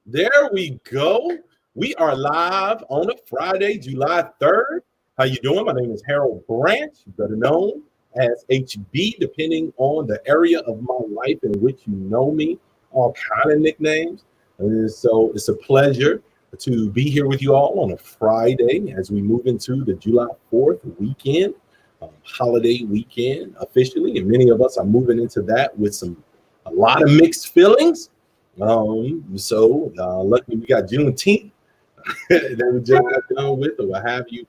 There we go. We are live on a Friday, July 3rd. How you doing? My name is Harold Branch, better known as HB, depending on the area of my life in which you know me. All kind of nicknames. And so it's a pleasure to be here with you all on a Friday as we move into the July 4th weekend, holiday weekend officially. And many of us are moving into that with a lot of mixed feelings. Luckily we got Juneteenth that we just got done with, or what have you.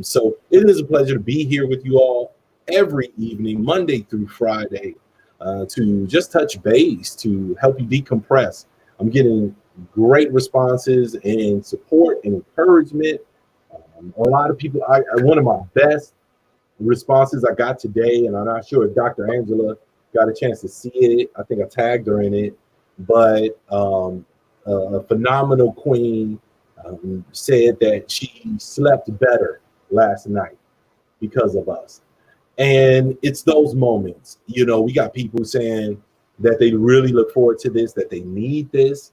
So it is a pleasure to be here with you all every evening, Monday through Friday, to just touch base, to help you decompress. I'm getting great responses and support and encouragement. A lot of people, one of my best responses I got today, and I'm not sure if Dr. Angela got a chance to see it. I think I tagged her in it. But a phenomenal queen said that she slept better last night because of us. And it's those moments, you know, we got people saying that they really look forward to this, that they need this,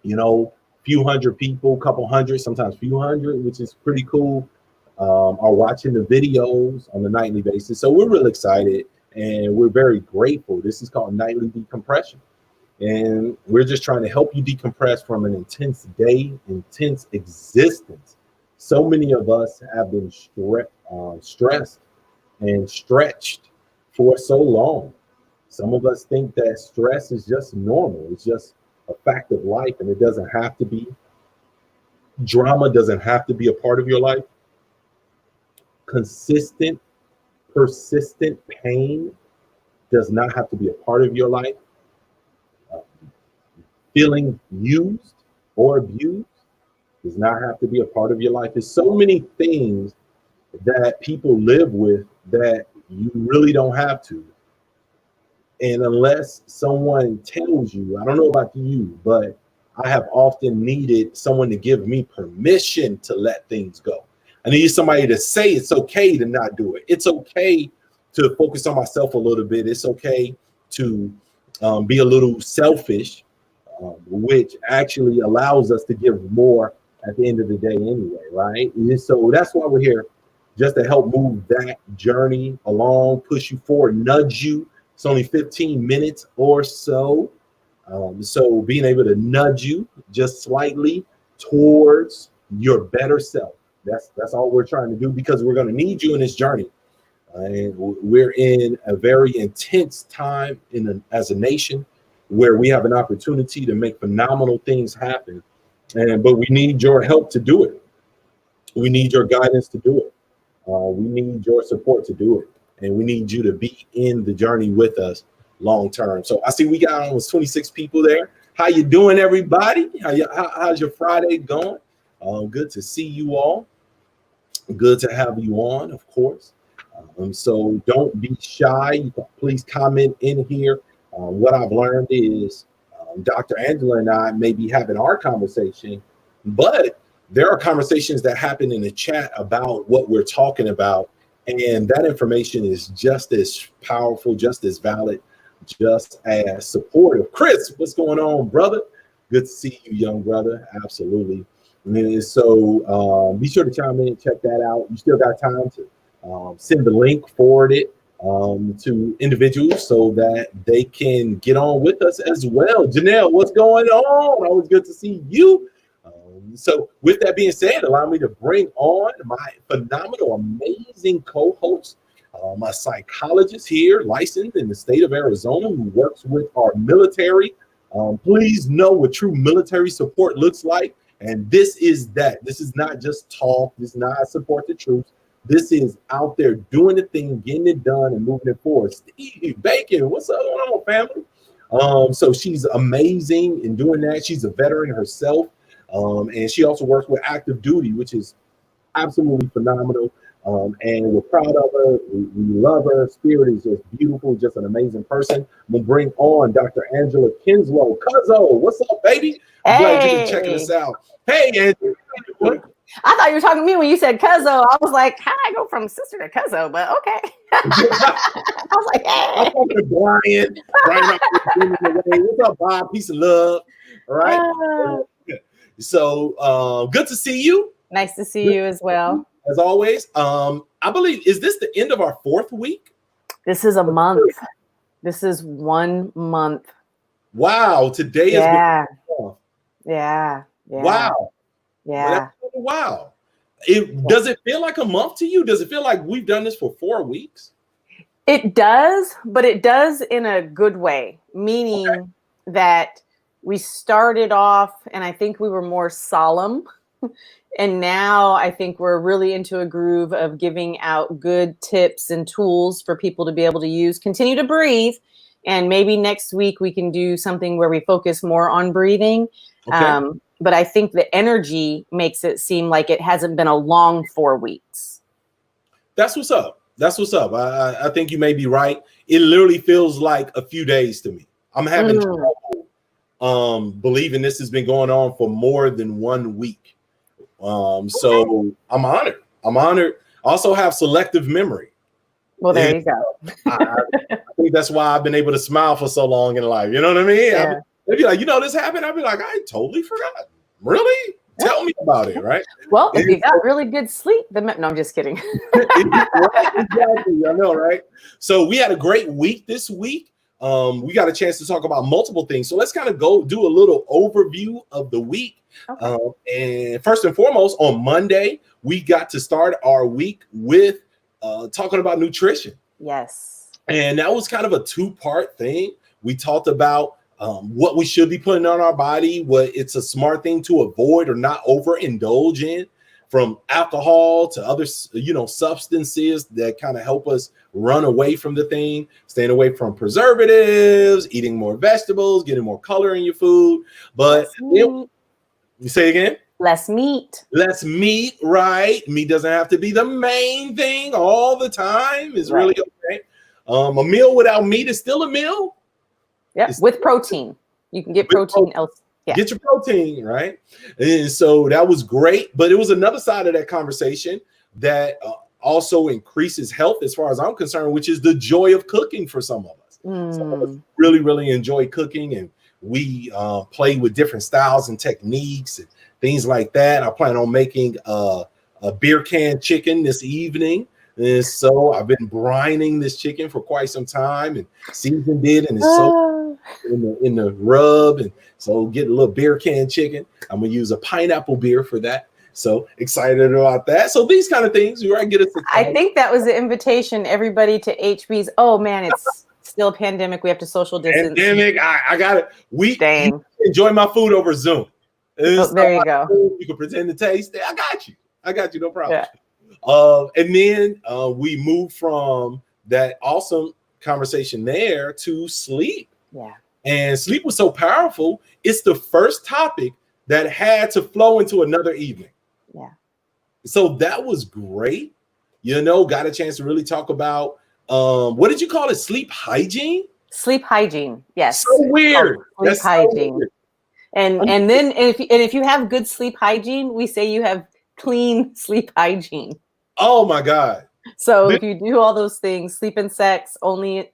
you know, few hundred people, couple hundred, sometimes few hundred, which is pretty cool, are watching the videos on a nightly basis. So we're really excited and we're very grateful. This is called Nightly Decompression. And we're just trying to help you decompress from an intense day, intense existence. So many of us have been stressed and stretched for so long. Some of us think that stress is just normal. It's just a fact of life, and it doesn't have to be. Drama doesn't have to be a part of your life. Consistent, persistent pain does not have to be a part of your life. Feeling used or abused does not have to be a part of your life. There's so many things that people live with that you really don't have to. And unless someone tells you, I don't know about you, but I have often needed someone to give me permission to let things go. I need somebody to say it's okay to not do it. It's okay to focus on myself a little bit. It's okay to be a little selfish. Which actually allows us to give more at the end of the day anyway, right? And so that's why we're here, just to help move that journey along, push you forward, nudge you. It's only 15 minutes or so. So being able to nudge you just slightly towards your better self. That's all we're trying to do, because we're going to need you in this journey. And we're in a very intense time as a nation, where we have an opportunity to make phenomenal things happen. But we need your help to do it. We need your guidance to do it. We need your support to do it. And we need you to be in the journey with us long term. So I see we got almost 26 people there. How you doing, everybody? How's your Friday going? Good to see you all. Good to have you on, of course. So don't be shy. You can please comment in here. What I've learned is Dr. Angela and I may be having our conversation, but there are conversations that happen in the chat about what we're talking about. And that information is just as powerful, just as valid, just as supportive. Chris, what's going on, brother? Good to see you, young brother. Absolutely. And so be sure to chime in, check that out. You still got time to send the link, forward it to individuals so that they can get on with us as well. Janelle, what's going on? Always good to see you. So with that being said, allow me to bring on my phenomenal, amazing co-host, my psychologist here, licensed in the state of Arizona, who works with our military. Please know what true military support looks like. And this is that. This is not just talk. This is not support the troops. This is out there doing the thing, getting it done, and moving it forward. Steve Bacon, what's up going on, family? So she's amazing in doing that. She's a veteran herself, and she also works with active duty, which is absolutely phenomenal. And we're proud of her. We love her. Spirit is just beautiful, just an amazing person. We'll bring on Dr. Angela Kenzslowe. Cuzzo, what's up, baby? I'm glad you're checking us out. Hey, Angela. I thought you were talking to me when you said Cuzzo. I was like, how did I go from sister to Cuzzo? But okay. I was like, hey. I'm talking to Brian. What's up, Bob? Peace and love. right? Ah, So good to see you. nice to see you as well. As always. I believe, is this the end of our 4th week? This is a month. This is 1 month. Wow, today has Yeah. been Yeah. Yeah. wow. Yeah. Wow. Does it feel like a month to you? Does it feel like we've done this for 4 weeks? It does, but it does in a good way, meaning that we started off and I think we were more solemn. And now I think we're really into a groove of giving out good tips and tools for people to be able to use. Continue to breathe. And maybe next week we can do something where we focus more on breathing. Okay. But I think the energy makes it seem like it hasn't been a long 4 weeks. That's what's up. That's what's up. I think you may be right. It literally feels like a few days to me. I'm having trouble believing this has been going on for more than 1 week. So I'm honored. I'm honored. I also have selective memory. Well, there you go. I think that's why I've been able to smile for so long in life. You know what I mean? Yeah. They'd be like, this happened. I'd be like, I totally forgot. Really? Tell me about it, right? Well, if you got really good sleep, then no, I'm just kidding. Exactly. I know, right? So we had a great week this week. We got a chance to talk about multiple things. So let's kind of go do a little overview of the week. Okay. And first and foremost, on Monday, we got to start our week with talking about nutrition. Yes. And that was kind of a 2-part thing. We talked about what we should be putting on our body, what it's a smart thing to avoid or not overindulge in, from alcohol to other, substances that kind of help us run away from the thing, staying away from preservatives, eating more vegetables, getting more color in your food. But you say again? Less meat. Less meat, right? Meat doesn't have to be the main thing all the time. It's really okay. A meal without meat is still a meal. Yep, with protein. You can get protein else. Yeah. Get your protein, right? And so that was great. But it was another side of that conversation that also increases health as far as I'm concerned, which is the joy of cooking for some of us. Some of us really, really enjoy cooking, and we play with different styles and techniques and things like that. I plan on making a beer can chicken this evening. And so I've been brining this chicken for quite some time and seasoned it, and it's so in the rub. And so get a little beer can chicken. I'm gonna use a pineapple beer for that. So excited about that. So these kind of things, right? Get us. I think that was the invitation, everybody, to HB's. Oh man, it's still a pandemic. We have to social distance. Pandemic. I got it. We enjoy my food over Zoom. There you go. You can pretend to taste it. I got you. No problem. Yeah. And then we moved from that awesome conversation there to sleep. Yeah. And sleep was so powerful. It's the first topic that had to flow into another evening. Yeah. So that was great. Got a chance to really talk about what did you call it? Sleep hygiene? Sleep hygiene. Yes. So weird. Sleep hygiene. So weird. And then if you have good sleep hygiene, we say you have clean sleep hygiene. Oh my God. So if you do all those things, sleep and sex, only,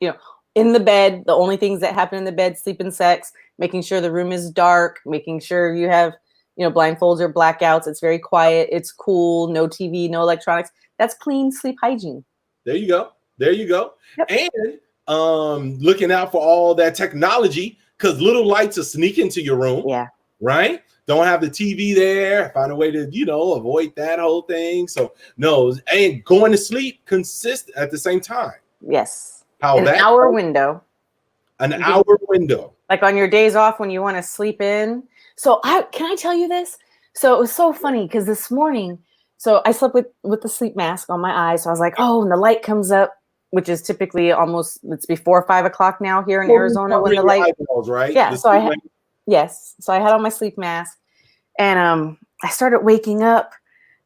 in the bed, the only things that happen in the bed, sleep and sex, making sure the room is dark, making sure you have, blindfolds or blackouts. It's very quiet. It's cool. No TV, no electronics. That's clean sleep hygiene. There you go. Yep. And looking out for all that technology, because little lights will sneak into your room. Yeah. Right? Don't have the TV there. Find a way to, avoid that whole thing. So no, and going to sleep consistent at the same time. Yes. An hour window. An hour window. Like on your days off when you want to sleep in. So can I tell you this? So it was so funny because this morning, so I slept with the sleep mask on my eyes. So I was like, and the light comes up, which is typically it's before 5 o'clock now here in Arizona when the light. Eyeballs, right? Yeah. So I had on my sleep mask, and I started waking up,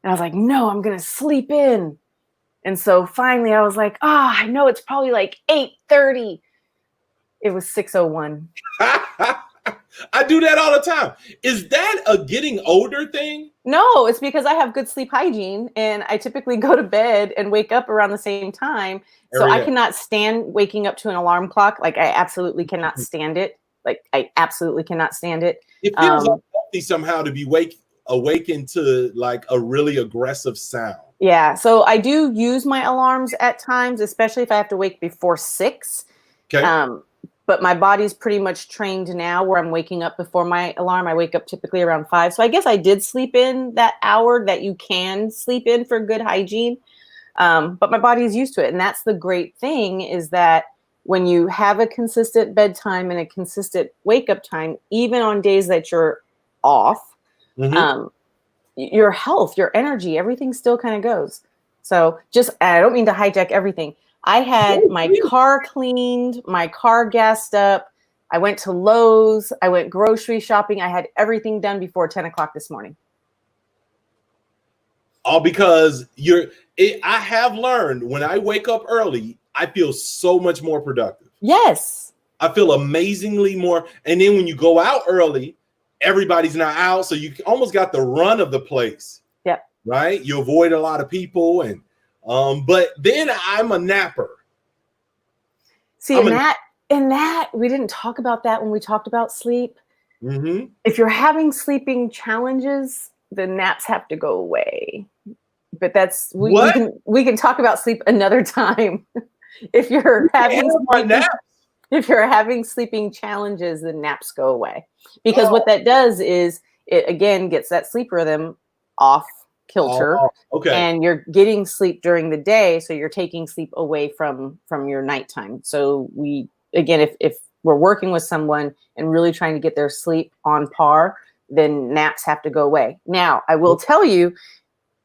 and I was like, no, I'm gonna sleep in. And so finally I was like, I know it's probably like 8:30. It was 6:01. I do that all the time. Is that a getting older thing? No, it's because I have good sleep hygiene, and I typically go to bed and wake up around the same time. So I cannot stand waking up to an alarm clock. Like I absolutely cannot stand it. Like I absolutely cannot stand it. It feels unhealthy somehow to be awakened to like a really aggressive sound. Yeah. So I do use my alarms at times, especially if I have to wake before 6. Okay. But my body's pretty much trained now where I'm waking up before my alarm. I wake up typically around 5. So I guess I did sleep in that hour that you can sleep in for good hygiene. But my body is used to it. And that's the great thing, is that when you have a consistent bedtime and a consistent wake up time, even on days that you're off, your health, your energy, everything still kind of goes. So I don't mean to hijack everything. I had my car cleaned, my car gassed up. I went to Lowe's. I went grocery shopping. I had everything done before 10 o'clock this morning. All because I have learned when I wake up early, I feel so much more productive. Yes. I feel amazingly more. And then when you go out early, everybody's not out. So you almost got the run of the place. Yep. Right. You avoid a lot of people. And but then I'm a napper. See, in that we didn't talk about that when we talked about sleep. If you're having sleeping challenges, the naps have to go away. But that's we can talk about sleep another time. If you're having sleeping challenges, the naps go away. Because what that does is it again gets that sleep rhythm off kilter. Okay. And you're getting sleep during the day, so you're taking sleep away from your nighttime. So if we're working with someone and really trying to get their sleep on par, then naps have to go away. Now, I will tell you,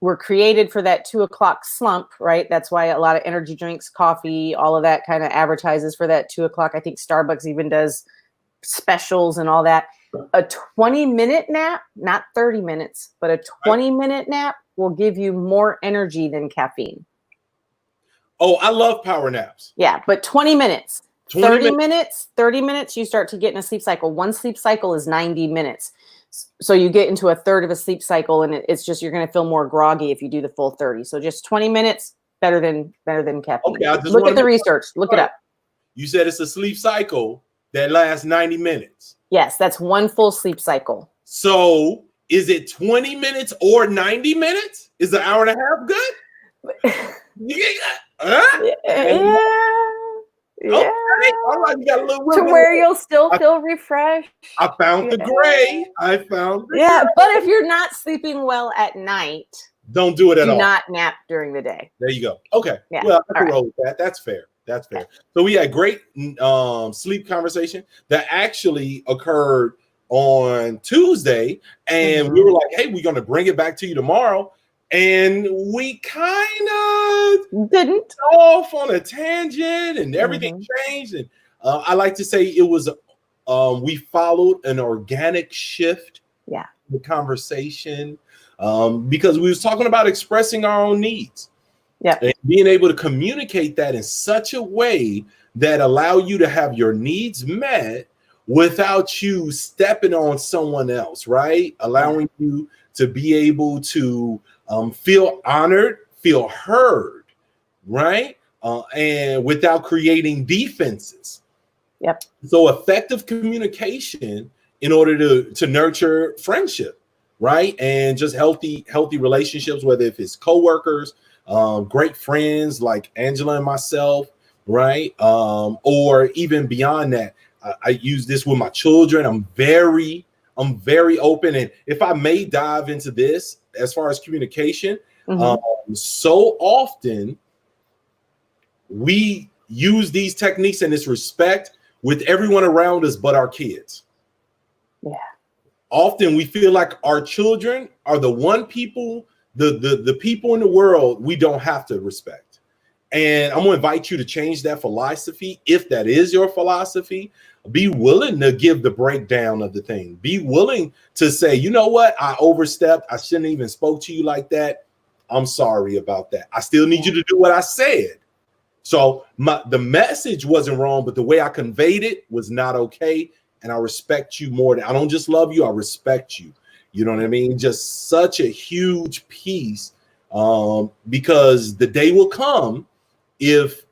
we're created for that 2 o'clock slump, right? That's why a lot of energy drinks, coffee, all of that kind of advertises for that 2 o'clock. I think Starbucks even does specials and all that. A 20-minute nap, not 30 minutes, but a 20-minute nap will give you more energy than caffeine. Oh, I love power naps. Yeah, but 20 minutes. 30 minutes, you start to get in a sleep cycle. One sleep cycle is 90 minutes. So you get into a third of a sleep cycle, and it's just, you're going to feel more groggy if you do the full 30. So just 20 minutes, better than caffeine. Okay, look at the research. Look it up. You said it's a sleep cycle that lasts 90 minutes. Yes, that's one full sleep cycle. So is it 20 minutes or 90 minutes? Is an hour and a half good? Yeah. Okay. All right, you got a little to where you'll still feel refreshed. I found the gray. But if you're not sleeping well at night, don't do it at all. Do not nap during the day. There you go. Okay. Yeah. Well, I can roll with that. That's fair. So we had great sleep conversation that actually occurred on Tuesday, and we were like, hey, we're going to bring it back to you tomorrow. And we kind of didn't off on a tangent, and everything changed. And I like to say it was we followed an organic shift in the conversation because we was talking about expressing our own needs. Yeah. And being able to communicate that in such a way that allow you to have your needs met without you stepping on someone else, right? Allowing you to be able to feel honored, feel heard, right? And without creating defenses. Yep. So effective communication in order to nurture friendship, right? And just healthy relationships, whether if it's coworkers, great friends like Angela and myself, right? Or even beyond that. I use this with my children. I'm very open. And if I may dive into this as far as communication, so often we use these techniques and this respect with everyone around us but our kids. Yeah. Often we feel like our children are the one people, the people in the world we don't have to respect. And I'm going to invite you to change that philosophy. If that is your philosophy, be willing to give the breakdown of the thing. Be willing to say, you know what? I overstepped. I shouldn't even spoke to you like that. I'm sorry about that. I still need you to do what I said. So the message wasn't wrong, but the way I conveyed it was not okay. And I respect you more. I don't just love you. I respect you. You know what I mean? Just such a huge piece because the day will come if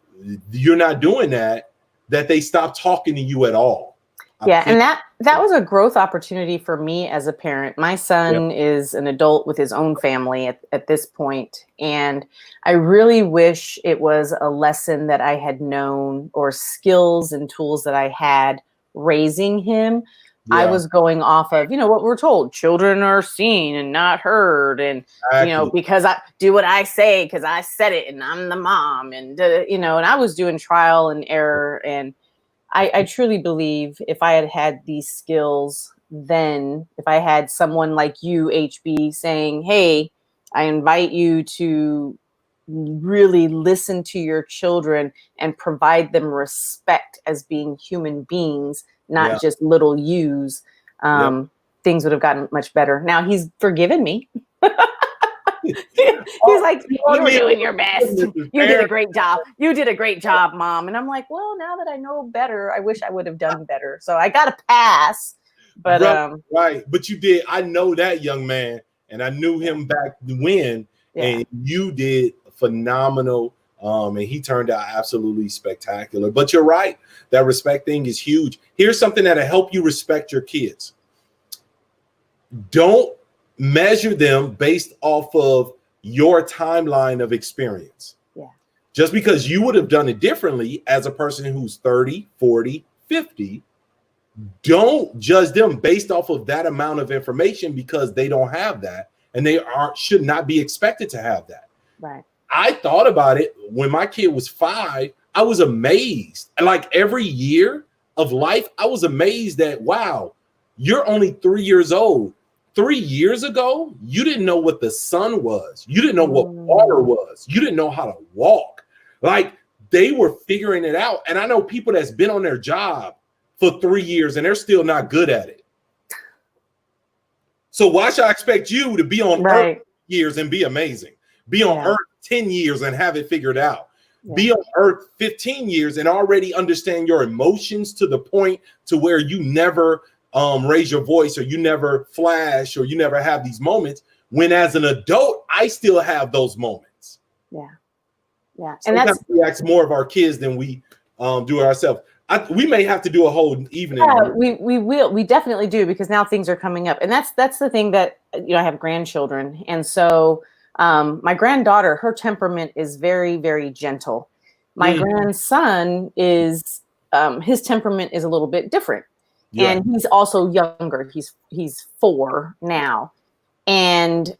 you're not doing that they stop talking to you at all. Yeah, and that was a growth opportunity for me as a parent. My son is an adult with his own family at this point, and I really wish it was a lesson that I had known or skills and tools that I had raising him. I was going off of, what we're told, children are seen and not heard, and because I do what I say because I said it and I'm the mom, and and I was doing trial and error. And I truly believe if I had had these skills then, if I had someone like you, HB, saying, hey, I invite you to really listen to your children and provide them respect as being human beings, not just little yous, things would have gotten much better. Now he's forgiven me. He's like, you were doing your best. You did a great job. You did a great job, Mom. And I'm like, well, now that I know better, I wish I would have done better. So I got a pass. But right. But you did. I know that young man, and I knew him back when, and you did phenomenal. And he turned out absolutely spectacular. But you're right. That respect thing is huge. Here's something that'll help you respect your kids. Don't measure them based off of your timeline of experience. Yeah. Just because you would have done it differently as a person who's 30, 40, 50, don't judge them based off of that amount of information because they don't have that and they should not be expected to have that. Right. I thought about it when my kid was 5. I was amazed. Like every year of life, I was amazed that, wow, you're only 3 years old. 3 years ago, you didn't know what the sun was. You didn't know what water was. You didn't know how to walk. Like they were figuring it out. And I know people that's been on their job for 3 years and they're still not good at it. So why should I expect you to be on Earth years and be amazing? Be on Earth 10 years and have it figured out. Be on Earth 15 years and already understand your emotions to the point to where you never raise your voice or you never flash or you never have these moments, when as an adult I still have those moments. And sometimes we ask more of our kids than we do ourselves. We may have to do a whole evening. We definitely do, because now things are coming up, and that's the thing that I have grandchildren, and so my granddaughter, her temperament is very, very gentle. My grandson is his temperament is a little bit different. And he's also younger. He's 4 now. And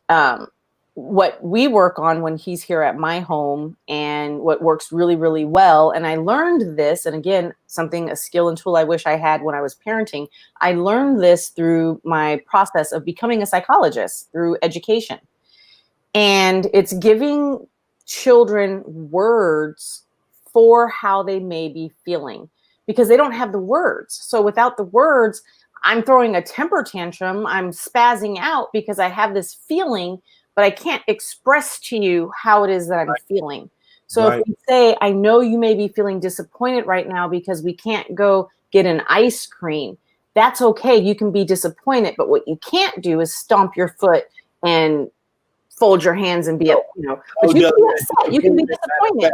what we work on when he's here at my home, and what works really, really well, and I learned this, and again, a skill and tool I wish I had when I was parenting. I learned this through my process of becoming a psychologist through education. And it's giving children words for how they may be feeling, because they don't have the words. So without the words, I'm throwing a temper tantrum. I'm spazzing out because I have this feeling, but I can't express to you how it is that I'm feeling. So if we say, I know you may be feeling disappointed right now because we can't go get an ice cream. That's okay. You can be disappointed, but what you can't do is stomp your foot and fold your hands and be, but you can be upset. You can be disappointed.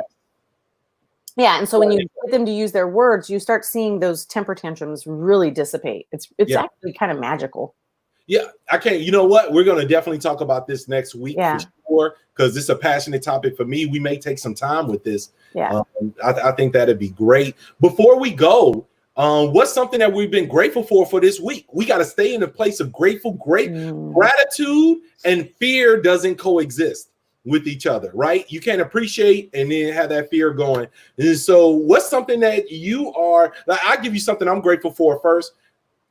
Yeah, and so when you get them to use their words, you start seeing those temper tantrums really dissipate. It's actually kind of magical. Yeah, I can't. You know what? We're going to definitely talk about this next week for sure, because this is a passionate topic for me. We may take some time with this. Yeah, I think that'd be great. Before we go, what's something that we've been grateful for this week? We got to stay in a place of gratitude, and fear doesn't coexist with each other, right? You can't appreciate and then have that fear going. And so what's something that you are, like, I'll give you something I'm grateful for first.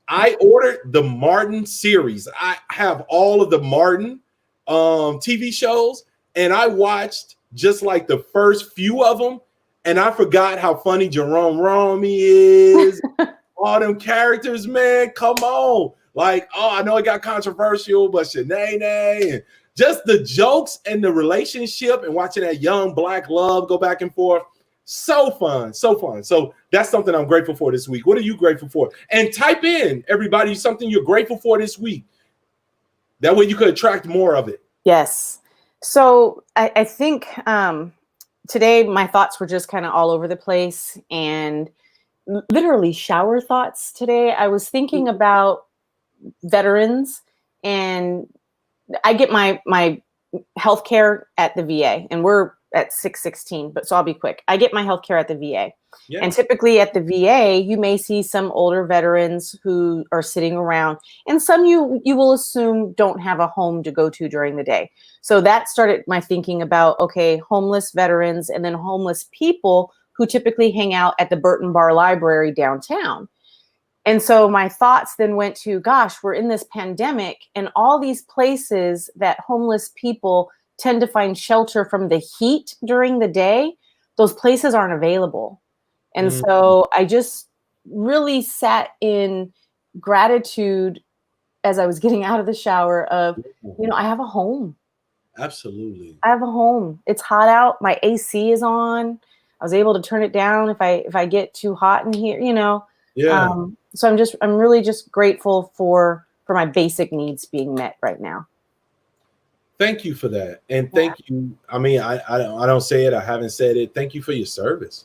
I ordered the Martin series. I have all of the Martin TV shows, and I watched just like the first few of them, and I forgot how funny Jerome Romy is. All them characters, man, come on. Like, I know it got controversial, but Shanae and just the jokes and the relationship and watching that young black love go back and forth. So fun, so fun. So that's something I'm grateful for this week. What are you grateful for? And type in, everybody, something you're grateful for this week. That way you could attract more of it. Yes. So I think today my thoughts were just kind of all over the place. And literally shower thoughts today. I was thinking about veterans, and I get my health care at the VA, and we're at 616, but so I'll be quick. I get my health care at the VA. Yeah. And typically at the VA, you may see some older veterans who are sitting around, and some you will assume don't have a home to go to during the day. So that started my thinking about, okay, homeless veterans and then homeless people who typically hang out at the Burton Bar Library downtown. And so my thoughts then went to, gosh, we're in this pandemic, and all these places that homeless people tend to find shelter from the heat during the day, those places aren't available. And so I just really sat in gratitude as I was getting out of the shower of, I have a home. Absolutely. I have a home. It's hot out. My AC is on. I was able to turn it down if I get too hot in here, Yeah. So I'm really just grateful for my basic needs being met right now. Thank you for that. And thank you. I mean, I don't say it. I haven't said it. Thank you for your service.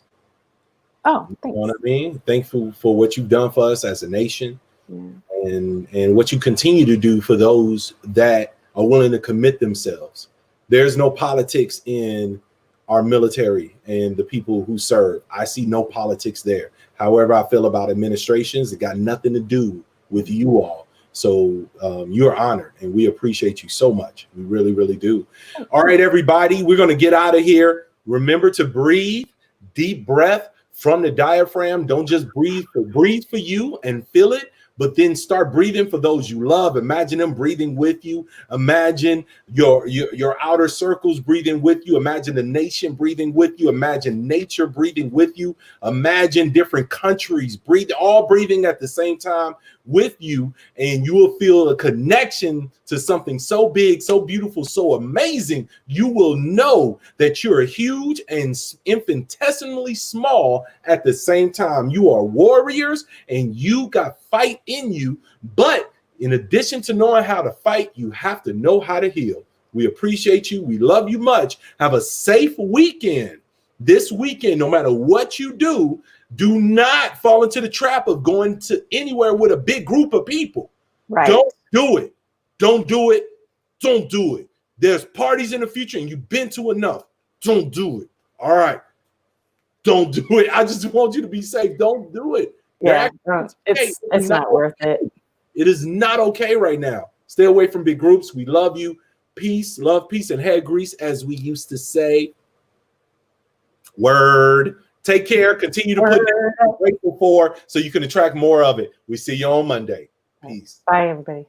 Oh, thanks. You know what I mean? Thankful for what you've done for us as a nation, and what you continue to do for those that are willing to commit themselves. There's no politics in our military and the people who serve. I see no politics there. However I feel about administrations, it got nothing to do with you all. So you're honored, and we appreciate you so much. We really, really do. All right, everybody, we're going to get out of here. Remember to breathe, deep breath from the diaphragm. Don't just breathe for you and feel it, but then start breathing for those you love. Imagine them breathing with you. Imagine your outer circles breathing with you. Imagine the nation breathing with you. Imagine nature breathing with you. Imagine different countries all breathing at the same time with you, and you will feel a connection to something so big, so beautiful, so amazing. You will know that you're huge and infinitesimally small at the same time. You are warriors, and you got fight in you. But in addition to knowing how to fight, you have to know how to heal. We appreciate you. We love you much. Have a safe weekend. This weekend, no matter what you do not fall into the trap of going to anywhere with a big group of people. Right. Don't do it. Don't do it. Don't do it. There's parties in the future, and you've been to enough. Don't do it. All right. Don't do it. I just want you to be safe. Don't do it. Yeah, it's not worth it. It is not okay right now. Stay away from big groups. We love you. Peace, love, peace, and head grease, as we used to say. Word. Take care. Continue to put what you're grateful for so you can attract more of it. We see you on Monday. Peace. Bye, everybody.